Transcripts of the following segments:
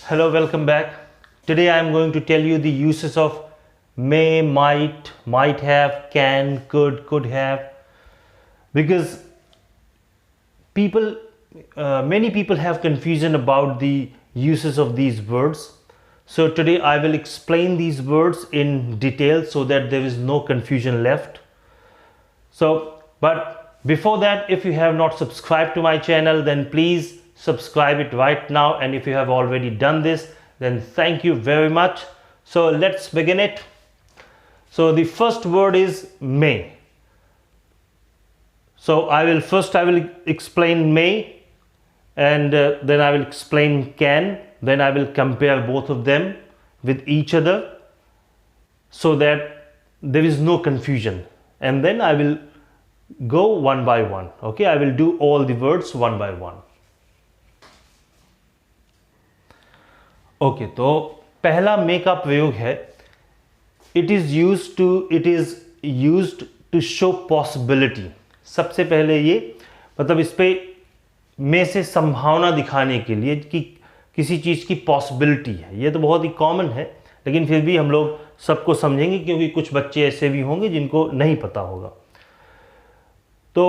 Hello, welcome back. Today I am going to tell you the uses of may, might have, can, could have, because people, many people have confusion about the uses of these words. So today I will explain these words in detail so that there is no confusion left. But before that, if you have not subscribed to my channel, then please subscribe it right now, and if you have already done this, then thank you very much. So let's begin it. So the first word is may. So I will explain may, and then I will explain can, then I will compare both of them with each other so that there is no confusion, and then I will go one by one. Okay, I will do all the words one by one. Okay तो पहला may का प्रयोग है it is used to show possibility. सबसे पहले ये मतलब इस पे मे से संभावना दिखाने के लिए कि किसी चीज़ की पॉसिबिलिटी है। ये तो बहुत ही कॉमन है, लेकिन फिर भी हम लोग सबको समझेंगे क्योंकि कुछ बच्चे ऐसे भी होंगे जिनको नहीं पता होगा। तो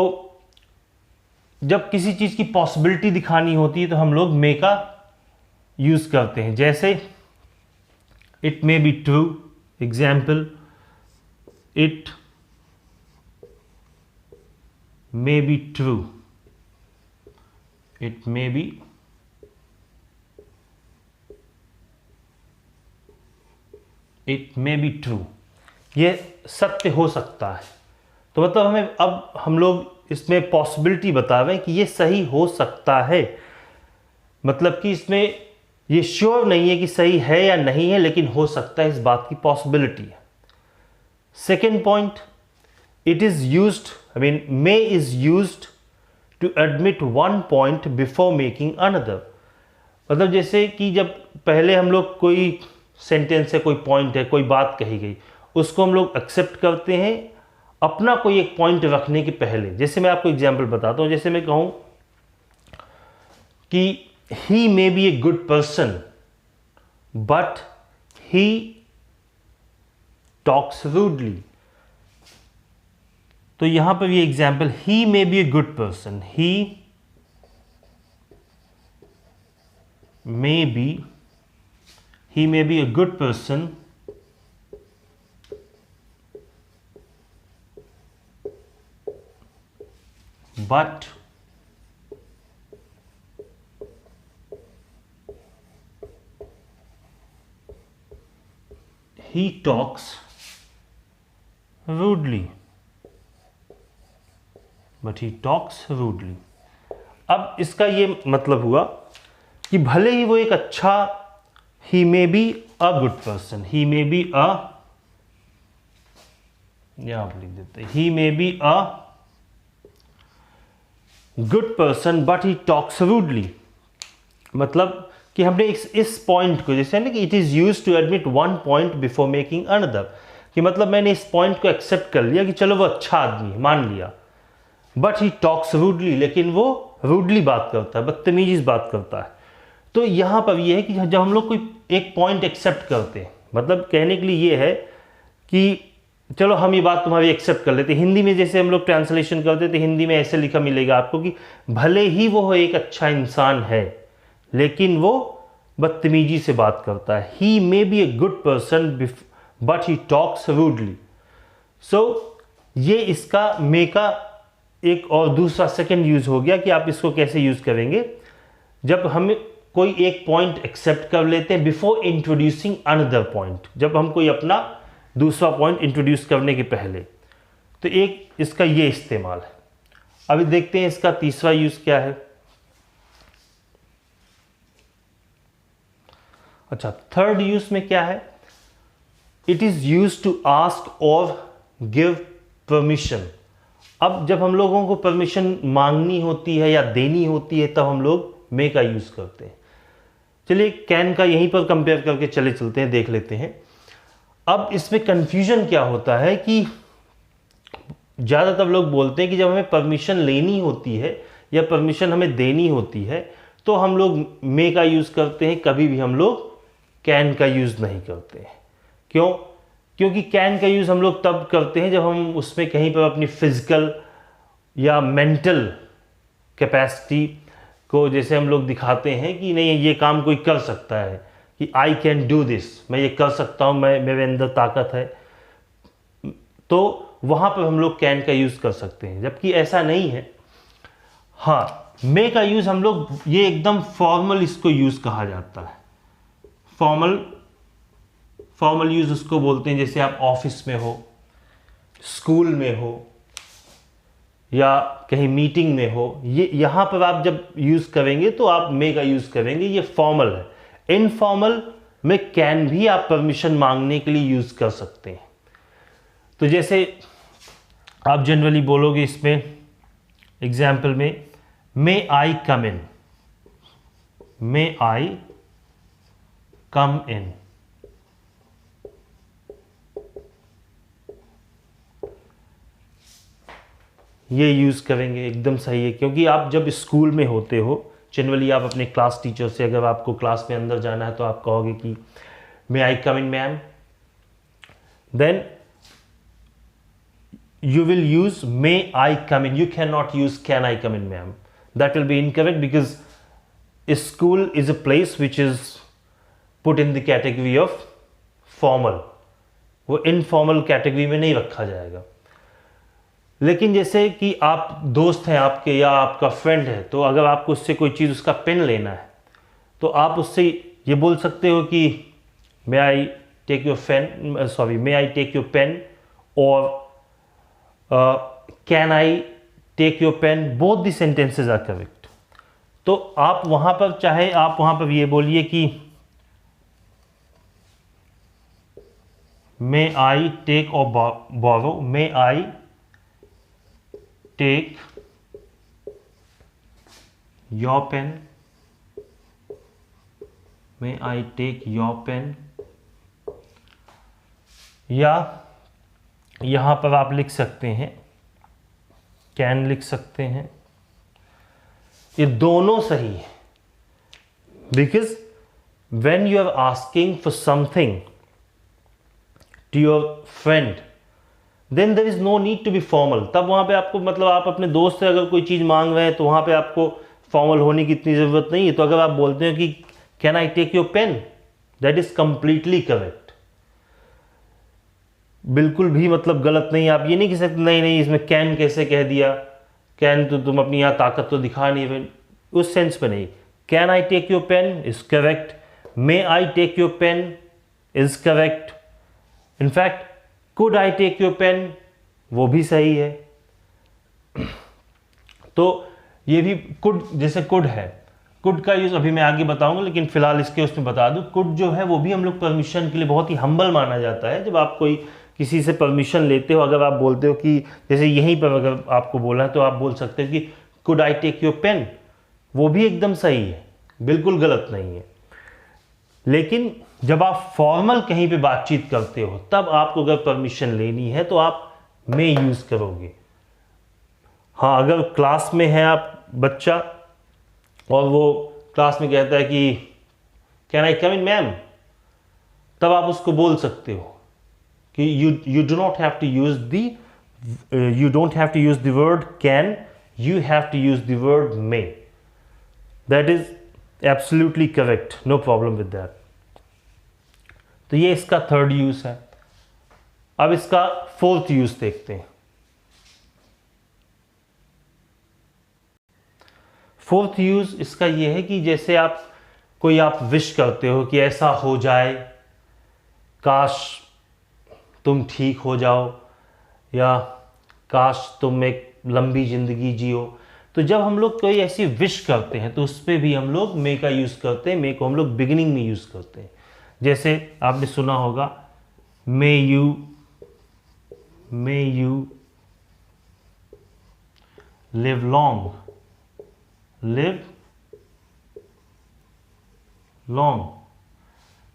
जब किसी चीज़ की पॉसिबिलिटी दिखानी होती है तो हम लोग मे का यूज करते हैं। जैसे it may be true, example it may be true, it may be true, ये सत्य हो सकता है। तो मतलब हमें अब हम लोग इसमें पॉसिबिलिटी बता रहे हैं कि ये सही हो सकता है, मतलब कि इसमें ये श्योर नहीं है कि सही है या नहीं है, लेकिन हो सकता है, इस बात की पॉसिबिलिटी है। Second point, it is used, may is used to admit one point before making another. मतलब जैसे कि जब पहले हम लोग कोई सेंटेंस है, कोई पॉइंट है, कोई बात कही गई, उसको हम लोग एक्सेप्ट करते हैं अपना कोई एक पॉइंट रखने के पहले। जैसे मैं आपको एग्जाम्पल बताता हूं, जैसे मैं कहूं कि he may be a good person but he talks rudely। तो यहां पर ये example, he may be a good person, he may be a good person but he talks rudely, अब इसका ये मतलब हुआ कि भले ही वो एक अच्छा, he may be a good person, he may be a, यहां पर लिख देते हैं, he may be a good person but he talks rudely। मतलब कि हमने इस पॉइंट को, जैसे ना कि it is use to admit one point before making another, कि मतलब मैंने इस पॉइंट को एक्सेप्ट कर लिया कि चलो वो अच्छा आदमी है, मान लिया, बट ही टॉक्स रूडली, लेकिन वो रूडली बात करता है, बदतमीजी से बात करता है। तो यहां पर ये है कि जब हम लोग कोई एक पॉइंट एक्सेप्ट करते हैं, मतलब कहने के लिए ये है कि चलो हम ये बात तुम्हारी एक्सेप्ट कर लेते हैं। हिंदी में जैसे हम लोग ट्रांसलेशन करते थे, हिंदी में ऐसे लिखा मिलेगा आपको कि भले ही वो एक अच्छा इंसान है लेकिन वो बदतमीजी से बात करता है। He may be a good person but he talks rudely. So ये इसका मे का एक और दूसरा सेकंड यूज हो गया कि आप इसको कैसे यूज करेंगे जब हम कोई एक पॉइंट एक्सेप्ट कर लेते हैं बिफोर इंट्रोड्यूसिंग अनदर पॉइंट, जब हम कोई अपना दूसरा पॉइंट इंट्रोड्यूस करने के पहले। तो एक इसका ये इस्तेमाल है। अभी देखते हैं इसका तीसरा यूज क्या है। अच्छा, थर्ड यूज में क्या है, it is use to ask और गिव परमिशन। अब जब हम लोगों को परमिशन मांगनी होती है या देनी होती है तब हम लोग मे का यूज करते हैं। चलिए कैन का यहीं पर कंपेयर करके चलते हैं, देख लेते हैं। अब इसमें कंफ्यूजन क्या होता है कि ज़्यादातर लोग बोलते हैं कि जब हमें परमिशन लेनी होती है या परमिशन हमें देनी होती है तो हम लोग मे का यूज़ करते हैं, कभी भी हम लोग कैन का यूज़ नहीं करते हैं। क्यों? क्योंकि कैन का यूज़ हम लोग तब करते हैं जब हम उसमें कहीं पर अपनी फिजिकल या मेंटल कैपेसिटी को जैसे हम लोग दिखाते हैं कि नहीं ये काम कोई कर सकता है, कि आई कैन डू दिस, मैं ये कर सकता हूँ, मैं मेरे अंदर ताकत है, तो वहाँ पर हम लोग कैन का यूज़ कर सकते हैं, जबकि ऐसा नहीं है। हाँ, मे का यूज़ हम लोग ये एकदम फॉर्मल इसको यूज़ कहा जाता है। फॉर्मल यूज़ उसको बोलते हैं जैसे आप ऑफिस में हो, स्कूल में हो या कहीं मीटिंग में हो, ये यहाँ पर आप जब यूज़ करेंगे तो आप मे का यूज़ करेंगे, ये फॉर्मल है। इनफॉर्मल में कैन भी आप परमिशन मांगने के लिए यूज़ कर सकते हैं। तो जैसे आप जनरली बोलोगे इसमें एग्जाम्पल में, मे I come in, may I come इन, ये यूज़ करेंगे, एकदम सही है। क्योंकि आप जब स्कूल में होते हो, जनरली आप अपने क्लास टीचर से अगर आपको क्लास में अंदर जाना है तो आप कहोगे कि may I come in ma'am, then you will use may I come in. You cannot use can I come in ma'am. That will be incorrect because school is a place which is put in the category of formal. वो informal category में नहीं रखा जाएगा। लेकिन जैसे कि आप दोस्त हैं आपके या आपका फ्रेंड है, तो अगर आपको उससे कोई चीज़ उसका पेन लेना है तो आप उससे ये बोल सकते हो कि may I take your pen, may I take your pen, or can I take your pen? Both the sentences are correct. तो आप वहां पर चाहे आप वहां पर ये बोलिए कि may I take or borrow, may I take your pen, may I take your pen, या यहां पर आप लिख सकते हैं कैन लिख सकते हैं। ये दोनों सही है, because when you are asking for something to your friend, then there is no need to be formal. तब वहां पे आपको मतलब आप अपने दोस्त से अगर कोई चीज मांग रहे हैं तो वहां पे आपको फॉर्मल होने की इतनी जरूरत नहीं है। तो अगर आप बोलते हैं कि can I take your pen, that is completely correct, बिल्कुल भी मतलब गलत नहीं। आप ये नहीं कह सकते नहीं इसमें कैन कैसे कह दिया, कैन तो तुम अपनी यहाँ ताकत तो दिखा नहीं रहे, उस सेंस पे नहीं। Can I take your pen is correct, may I take your pen is correct, in fact could I take your pen वो भी सही है। तो ये भी कुड, जैसे कुड है, कुड का यूज अभी मैं आगे बताऊंगा, लेकिन फिलहाल इसके उसमें बता दूं, कुड जो है वो भी हम लोग परमिशन के लिए बहुत ही हम्बल माना जाता है। जब आप कोई किसी से परमिशन लेते हो, अगर आप बोलते हो कि जैसे यहीं पर अगर आपको बोला है तो आप बोल सकते हो कि could I take your pen, वो भी एकदम सही है, बिल्कुल गलत नहीं है। लेकिन जब आप फॉर्मल कहीं पे बातचीत करते हो तब आपको अगर परमिशन लेनी है तो आप मे यूज करोगे। हाँ, अगर क्लास में है आप बच्चा और वो क्लास में कहता है कि can I come in ma'am, तब आप उसको बोल सकते हो कि you do not have to use the you don't have to use the word can, you have to use the word may. That is absolutely correct, no problem with that. तो ये इसका थर्ड यूज है। अब इसका fourth use देखते हैं। Fourth use इसका ये है कि जैसे आप कोई आप विश करते हो कि ऐसा हो जाए, काश तुम ठीक हो जाओ, या काश तुम एक लंबी ज़िंदगी जियो। तो जब हम लोग कोई ऐसी विश करते हैं तो उस पर भी हम लोग मे का यूज़ करते हैं। मे को हम लोग बिगिनिंग में यूज़ करते हैं। जैसे आपने सुना होगा मे यू लिव लॉन्ग,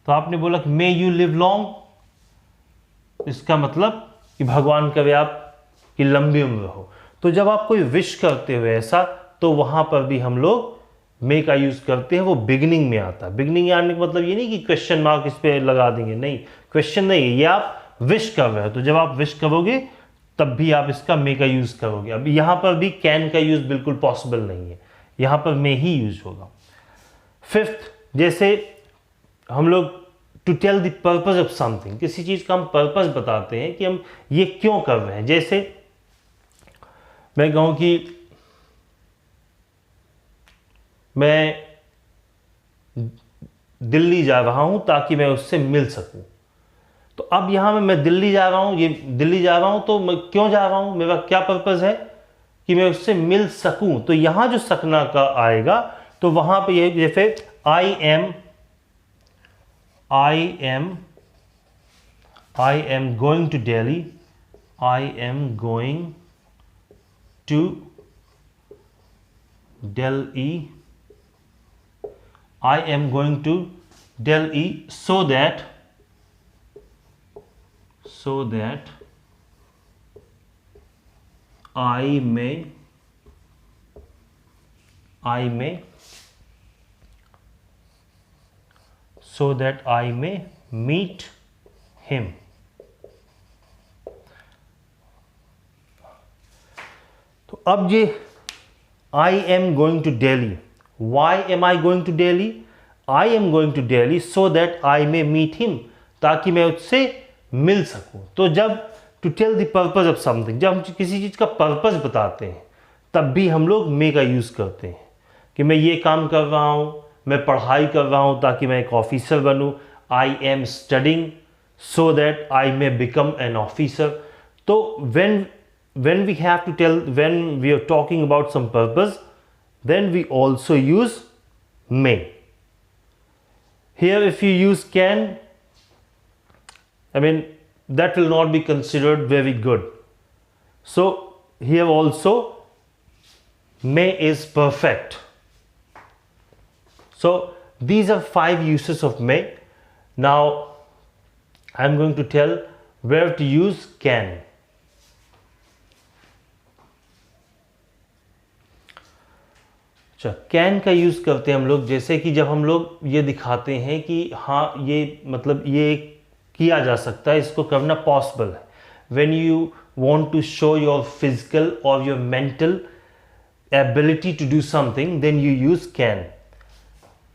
तो आपने बोला कि मे यू लिव लॉन्ग, इसका मतलब कि भगवान करे आप की लंबी उम्र हो। तो जब आप कोई विश करते हो ऐसा, तो वहां पर भी हम लोग मे का यूज़ करते हैं वो बिगिनिंग में आता है। बिगिनिंग आने का मतलब ये नहीं कि क्वेश्चन मार्क इस पर लगा देंगे, नहीं, क्वेश्चन नहीं है, ये आप विश कर रहे हो, तो जब आप विश करोगे तब भी आप इसका मे का यूज़ करोगे। अब यहाँ पर भी कैन का यूज़ बिल्कुल पॉसिबल नहीं है, यहाँ पर मे ही यूज होगा। फिफ्थ, जैसे हम लोग to tell the purpose of something, किसी चीज़ का हम पर्पज बताते हैं कि हम ये क्यों कर रहे हैं। जैसे मैं कहूँ कि मैं दिल्ली जा रहा हूं ताकि मैं उससे मिल सकूं, तो अब यहां मैं दिल्ली जा रहा हूं, ये दिल्ली जा रहा हूं तो मैं क्यों जा रहा हूं, मेरा क्या पर्पस है कि मैं उससे मिल सकूं। तो यहां जो सकना का आएगा तो वहां पे ये जैसे I am going to Delhi, I am going to Delhi, I am going to Delhi so that I may meet him. तो अब ये I am going to Delhi, why am I going to Delhi? I am going to Delhi so that I may meet him, ताकि मैं उससे मिल सकूं। तो जब to tell the purpose of something, जब हम किसी चीज़ का पर्पस बताते हैं तब भी हम लोग मे का यूज़ करते हैं कि मैं ये काम कर रहा हूँ, मैं पढ़ाई कर रहा हूँ ताकि मैं एक ऑफिसर बनूँ, I am studying so that I may become an officer। तो when we have to tell, when we are talking about some purpose, then we also use may. Here if you use can, I mean that will not be considered very good. So here also may is perfect. So these are 5 uses of may. Now I am going to tell where to use can. अच्छा, can का use करते हैं हम लोग जैसे कि जब हम लोग ये दिखाते हैं कि हाँ ये मतलब ये किया जा सकता है, इसको करना पॉसिबल है। When you want to show your physical और your mental ability to do something, then you use can.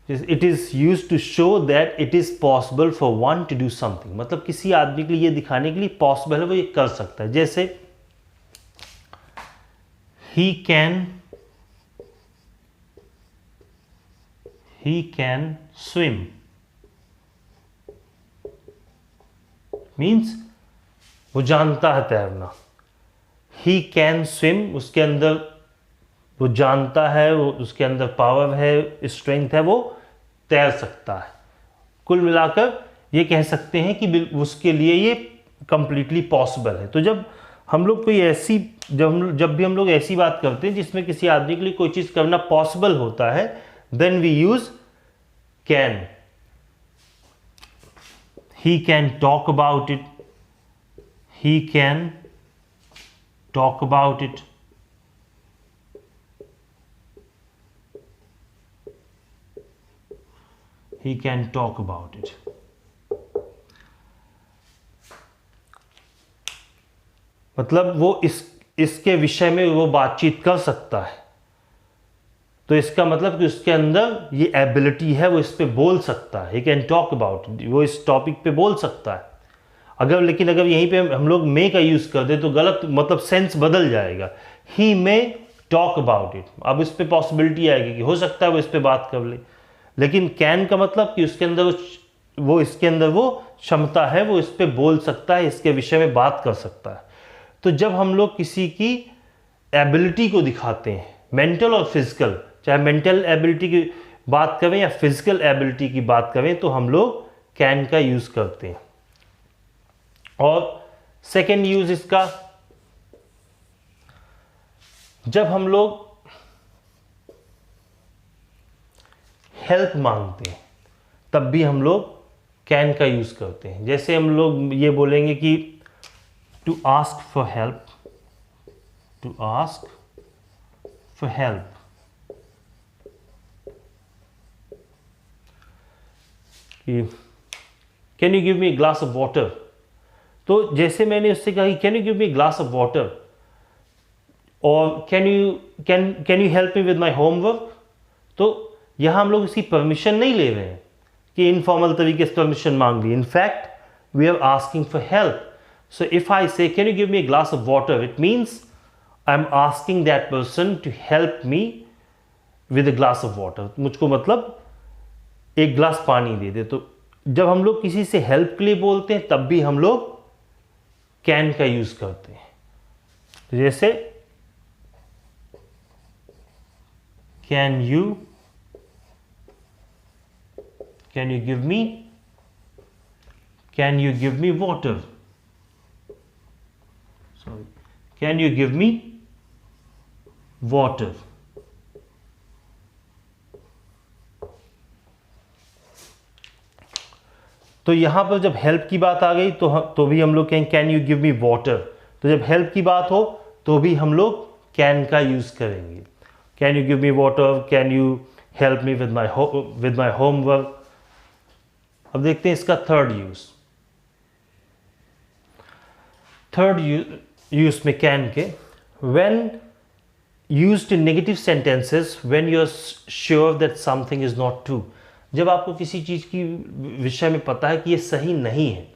It is use to show that it is possible for one to do something, मतलब किसी आदमी के लिए ये दिखाने के लिए पॉसिबल है, वो ये कर सकता है। जैसे ही कैन स्विम, मीन्स वो जानता है तैरना। ही कैन स्विम, उसके अंदर वो जानता है, वो उसके अंदर पावर है, स्ट्रेंथ है, वो तैर सकता है। कुल मिलाकर ये कह सकते हैं कि उसके लिए ये कंप्लीटली पॉसिबल है। तो जब हम लोग कोई ऐसी जब भी हम लोग ऐसी बात करते हैं जिसमें किसी आदमी के लिए कोई चीज़ करना पॉसिबल होता है, then we use can. He can talk about it, he can talk about it, he can talk about it। मतलब वो इसके विषय में वो बातचीत कर सकता है, तो इसका मतलब कि उसके अंदर ये एबिलिटी है, वो इस पे बोल सकता है। He can talk about it, वो इस टॉपिक पे बोल सकता है। लेकिन अगर यहीं पे हम लोग मे का यूज़ कर दे तो गलत, मतलब सेंस बदल जाएगा। ही मे टॉक अबाउट इट, अब इस पे पॉसिबिलिटी आएगी कि हो सकता है वो इस पे बात कर ले। लेकिन कैन का मतलब कि उसके अंदर वो इसके अंदर वो क्षमता है, वो इस पे बोल सकता है, इसके विषय में बात कर सकता है। तो जब हम लोग किसी की एबिलिटी को दिखाते हैं, मेंटल और फिजिकल, चाहे मेंटल एबिलिटी की बात करें या फिजिकल एबिलिटी की बात करें, तो हम लोग कैन का यूज करते हैं। और सेकेंड यूज इसका, जब हम लोग हेल्प मांगते हैं तब भी हम लोग कैन का यूज करते हैं। जैसे हम लोग ये बोलेंगे कि to ask for help, to ask for help, कि can you give me glass of water. तो जैसे मैंने उससे कहा कि can you give me glass of water और can you help me with my homework, तो यहाँ हम लोग इसकी परमिशन नहीं ले रहे हैं कि इनफॉर्मल तरीके से परमिशन मांग ली। In fact we are asking for help. So if I say can you give me a glass of water, it means I am asking that person to help me with a glass of water. मुझको मतलब एक glass पानी दे दे। तो जब हम लोग किसी से हेल्प के लिए बोलते हैं तब भी हम लोग कैन का यूज करते हैं। तो जैसे can you give me water, sorry, can you give me water. तो यहां पर जब हेल्प की बात आ गई तो भी हम लोग कहें can you give me water. तो जब हेल्प की बात हो तो भी हम लोग कैन का यूज करेंगे। Can you give me water, can you help me with my homework. अब देखते हैं इसका थर्ड यूज में कैन के, when used in negative sentences when you are sure that something is not true. जब आपको किसी चीज की विषय में पता है कि ये सही नहीं है,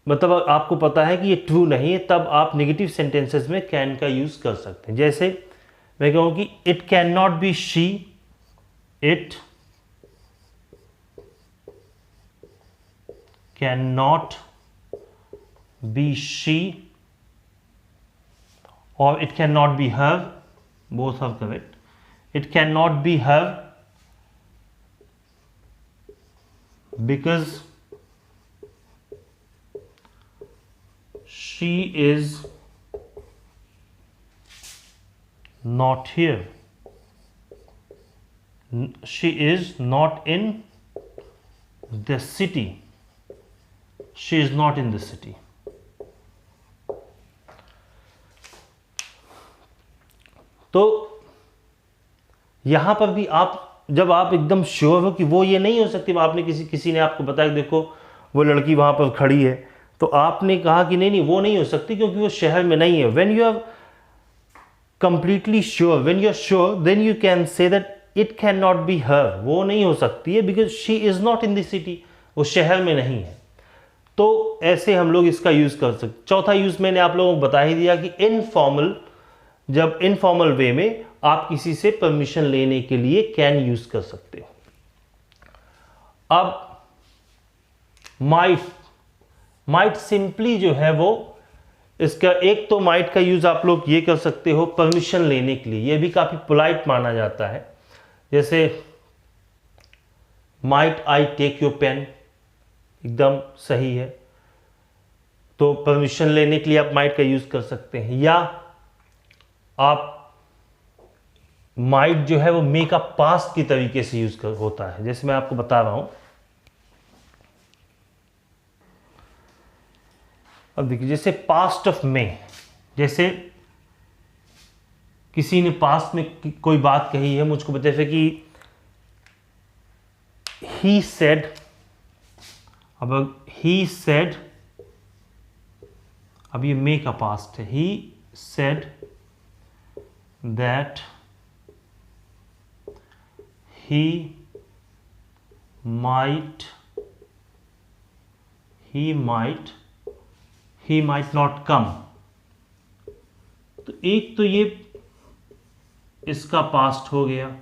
मतलब आपको पता है कि ये ट्रू नहीं है, तब आप नेगेटिव सेंटेंसेस में कैन का यूज कर सकते हैं। जैसे मैं कहूं कि it can not be she, it can not be she, और it can not be her, both are correct. It can not be her because she is not here, she is not in the city, she is not in the city। तो यहां पर भी आप जब आप एकदम sure हो कि वो ये नहीं हो सकती, आपने किसी ने आपको बताया देखो वो लड़की वहां पर खड़ी है, तो आपने कहा कि नहीं वो नहीं हो सकती क्योंकि वो शहर में नहीं है। When you are completely sure, when you are sure, then you can say that it can not be her, वो नहीं हो सकती है because she is not in the city, वो शहर में नहीं है। तो ऐसे हम लोग इसका यूज कर सकते। चौथा यूज मैंने आप लोगों को बता ही दिया कि इनफॉर्मल, जब इनफॉर्मल वे में आप किसी से परमिशन लेने के लिए कैन यूज कर सकते हो। अब माइट सिंपली जो है वो, इसका एक तो माइट का यूज आप लोग ये कर सकते हो परमिशन लेने के लिए, ये भी काफी पोलाइट माना जाता है। जैसे might I take your pen, एकदम सही है, तो परमिशन लेने के लिए आप माइट का यूज कर सकते हैं। या आप माइट जो है वो मे का पास्ट की तरीके से यूज होता है, जैसे मैं आपको बता रहा हूं। अब देखिए जैसे पास्ट ऑफ मे, जैसे किसी ने पास्ट में कोई बात कही है, मुझको बताया जैसे कि ही सेड, अब ही सेड, अब ये मे का पास्ट है, he said that he might not come। तो एक तो ये इसका पास्ट हो गया,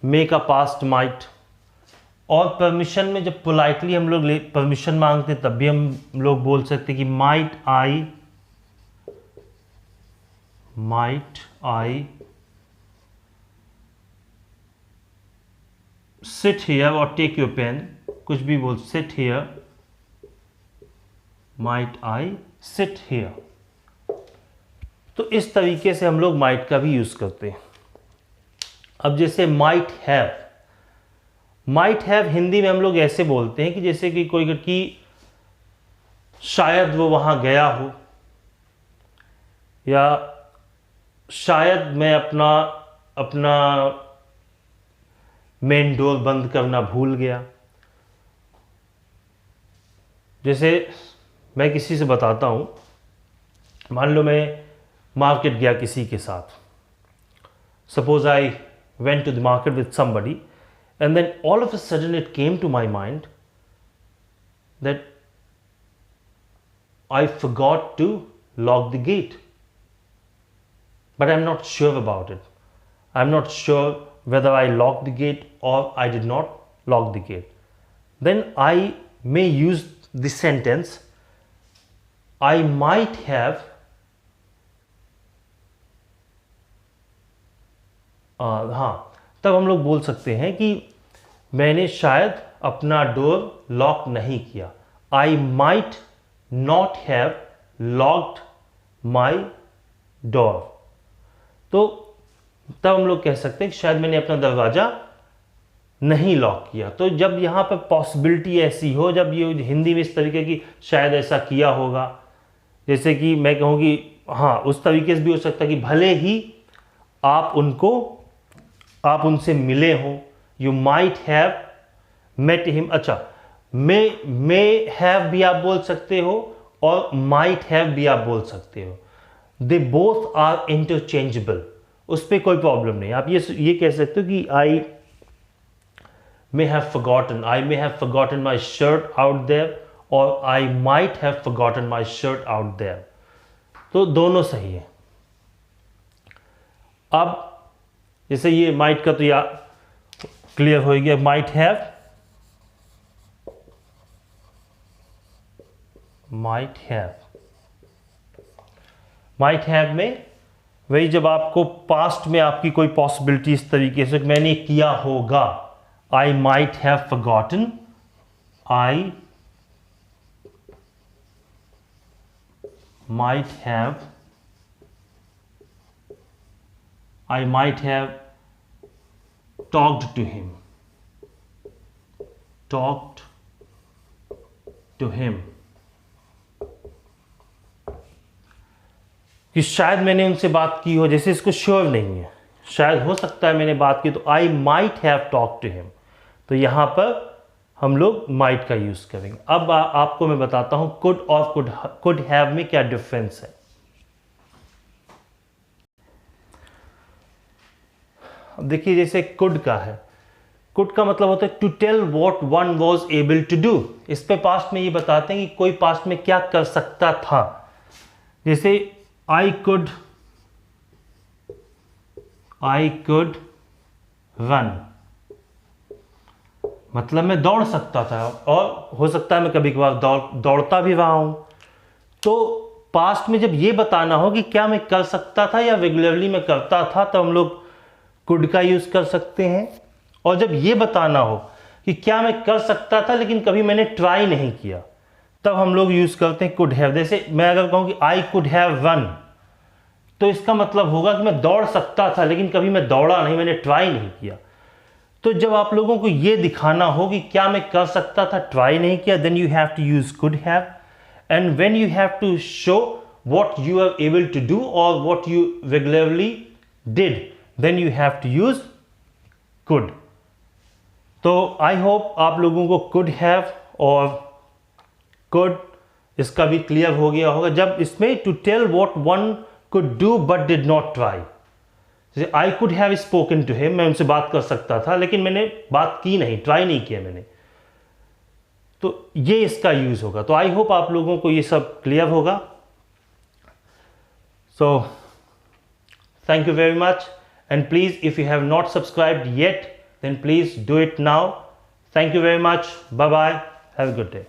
मे का पास्ट माइट। और परमिशन में जब पोलाइटली हम लोग परमिशन मांगते हैं तब भी हम लोग बोल सकते हैं कि माइट आई sit here और take your pen, कुछ भी बोल, sit here, might I sit here। तो इस तरीके से हम लोग might का भी यूज करते हैं। अब जैसे might have हिंदी में हम लोग ऐसे बोलते हैं कि जैसे कि कोई लड़की शायद वो वहां गया हो, या शायद मैं अपना मेन डोर बंद करना भूल गया। जैसे मैं किसी से बताता हूँ, मान लो मैं मार्केट गया किसी के साथ, suppose I went to the market with somebody, and then all of a sudden it came to my mind that I forgot to lock the gate, but I'm not sure about it. I'm not sure whether I locked the gate or I did not lock the gate. Then I may use the sentence, I might have हाँ, तब हम लोग बोल सकते हैं कि मैंने शायद अपना डोर लॉक नहीं किया। I might not have locked my door. तो तब हम लोग कह सकते हैं कि शायद मैंने अपना दरवाज़ा नहीं लॉक किया। तो जब यहाँ पर पॉसिबिलिटी ऐसी हो, जब ये हिंदी में इस तरीके की शायद ऐसा किया होगा, जैसे कि मैं कहूँ कि हाँ, उस तरीके से भी हो सकता है कि भले ही आप उनसे मिले हों, you might have met him. अच्छा, मे हैव भी आप बोल सकते हो और माइट हैव भी आप बोल सकते हो। दे बोथ आर इंटरचेंजेबल, उस पर कोई प्रॉब्लम नहीं। आप ये कह सकते हो कि आई may have forgotten my shirt out there, or I might have forgotten my shirt out there. तो दोनों सही है। अब जैसे ये might का तो या क्लियर हो गया, might have में वही, जब आपको पास्ट में आपकी कोई पॉसिबिलिटी इस तरीके से मैंने किया होगा, I might have forgotten, I might have talked to him, कि शायद मैंने उनसे बात की हो, जैसे इसको श्योर नहीं है, शायद हो सकता है मैंने बात की, तो I might have talked to him। तो यहां पर हम लोग might का यूज करेंगे। अब आपको मैं बताता हूं could और could have में क्या डिफरेंस है। अब देखिए, जैसे could का है, could का मतलब होता है to tell what one was able to do। इस पे पास्ट में ये बताते हैं कि कोई पास्ट में क्या कर सकता था। जैसे I could run, मतलब मैं दौड़ सकता था, और हो सकता है मैं कभी कभार दौड़ता भी रहा हूं। तो पास्ट में जब ये बताना हो कि क्या मैं कर सकता था या रेगुलरली मैं करता था, तो हम लोग कुड का यूज कर सकते हैं। और जब ये बताना हो कि क्या मैं कर सकता था लेकिन कभी मैंने ट्राई नहीं किया, तब हम लोग यूज करते हैं कुड हैव। जैसे मैं अगर कहूं कि आई कुड हैव रन, तो इसका मतलब होगा कि मैं दौड़ सकता था लेकिन कभी मैं दौड़ा नहीं, मैंने ट्राई नहीं किया। तो जब आप लोगों को ये दिखाना हो कि क्या मैं कर सकता था, ट्राई नहीं किया, then you have to use could have. And when you have to show what you are able to do और what you regularly did, then you have to use could. तो आई होप आप लोगों को could have और could इसका भी clear हो गया होगा। जब इसमें to tell what one could do but did not try, जैसे I could have spoken to him, मैं उनसे बात कर सकता था लेकिन मैंने बात की नहीं, ट्राई नहीं किया मैंने, तो ये इसका यूज होगा। तो आई होप आप लोगों को ये सब क्लियर होगा। So thank you very much, and please if you have not subscribed yet, then please do it now. Thank you very much. Bye bye. Have a good day.